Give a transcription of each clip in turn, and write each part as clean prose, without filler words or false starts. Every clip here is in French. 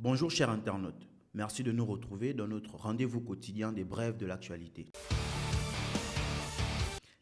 Bonjour chers internautes, merci de nous retrouver dans notre rendez-vous quotidien des brèves de l'actualité.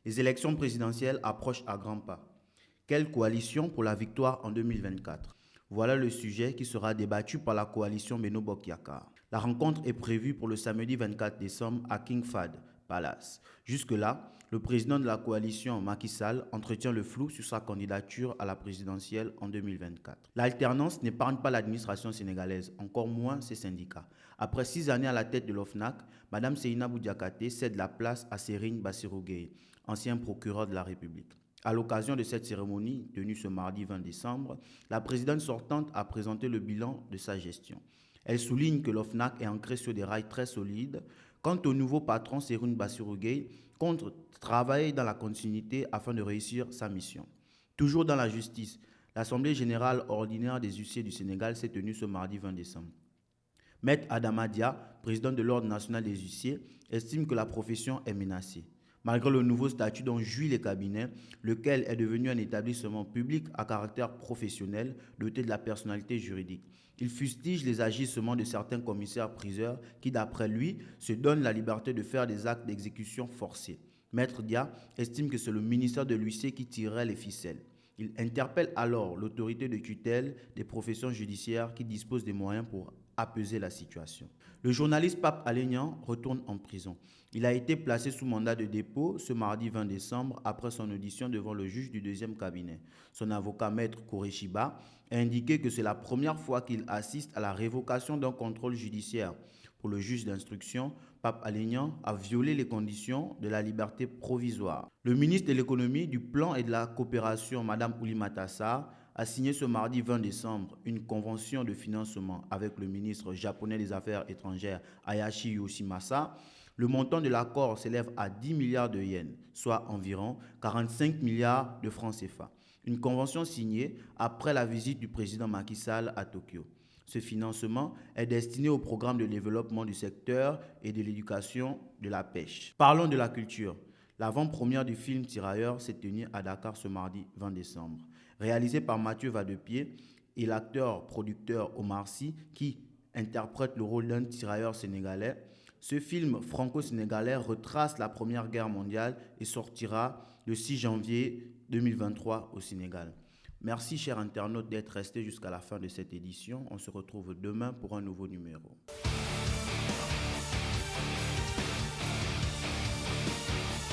Les élections présidentielles approchent à grands pas. Quelle coalition pour la victoire en 2024? Voilà le sujet qui sera débattu par la coalition Benno Bokk Yakaar. La rencontre est prévue pour le samedi 24 décembre à King Fahd Palace. Jusque-là, le président de la coalition, Macky Sall, entretient le flou sur sa candidature à la présidentielle en 2024. L'alternance n'épargne pas l'administration sénégalaise, encore moins ses syndicats. Après 6 années à la tête de l'OFNAC, Mme Seynabou Diakhaté cède la place à Serigne Bassirou Gueye, ancien procureur de la République. À l'occasion de cette cérémonie, tenue ce mardi 20 décembre, la présidente sortante a présenté le bilan de sa gestion. Elle souligne que l'OFNAC est ancré sur des rails très solides. Quant au nouveau patron Serigne Bassirou Gueye, compte travailler dans la continuité afin de réussir sa mission. Toujours dans la justice, l'Assemblée générale ordinaire des huissiers du Sénégal s'est tenue ce mardi 20 décembre. Maître Adama Dia, président de l'Ordre national des huissiers, estime que la profession est menacée. Malgré le nouveau statut dont jouit les cabinets, lequel est devenu un établissement public à caractère professionnel doté de la personnalité juridique. Il fustige les agissements de certains commissaires-priseurs qui, d'après lui, se donnent la liberté de faire des actes d'exécution forcés. Maître Dia estime que c'est le ministère de l'huissier qui tirerait les ficelles. Il interpelle alors l'autorité de tutelle des professions judiciaires qui disposent des moyens pour apaiser la situation. Le journaliste Pape Alé Niang retourne en prison. Il a été placé sous mandat de dépôt ce mardi 20 décembre après son audition devant le juge du deuxième cabinet. Son avocat Maître Koreshiba a indiqué que c'est la première fois qu'il assiste à la révocation d'un contrôle judiciaire. Pour le juge d'instruction, Pape Alé Niang a violé les conditions de la liberté provisoire. Le ministre de l'économie, du plan et de la coopération, Mme Oulimata Sarr, a signé ce mardi 20 décembre une convention de financement avec le ministre japonais des Affaires étrangères Hayashi Yoshimasa. Le montant de l'accord s'élève à 10 milliards de yens, soit environ 45 milliards de francs CFA. Une convention signée après la visite du président Macky Sall à Tokyo. Ce financement est destiné au programme de développement du secteur et de l'éducation de la pêche. Parlons de la culture. L'avant-première du film Tirailleurs s'est tenue à Dakar ce mardi 20 décembre. Réalisé par Mathieu Vadepied et l'acteur-producteur Omar Sy qui interprète le rôle d'un tirailleur sénégalais, ce film franco-sénégalais retrace la Première Guerre mondiale et sortira le 6 janvier 2023 au Sénégal. Merci chers internautes d'être restés jusqu'à la fin de cette édition. On se retrouve demain pour un nouveau numéro.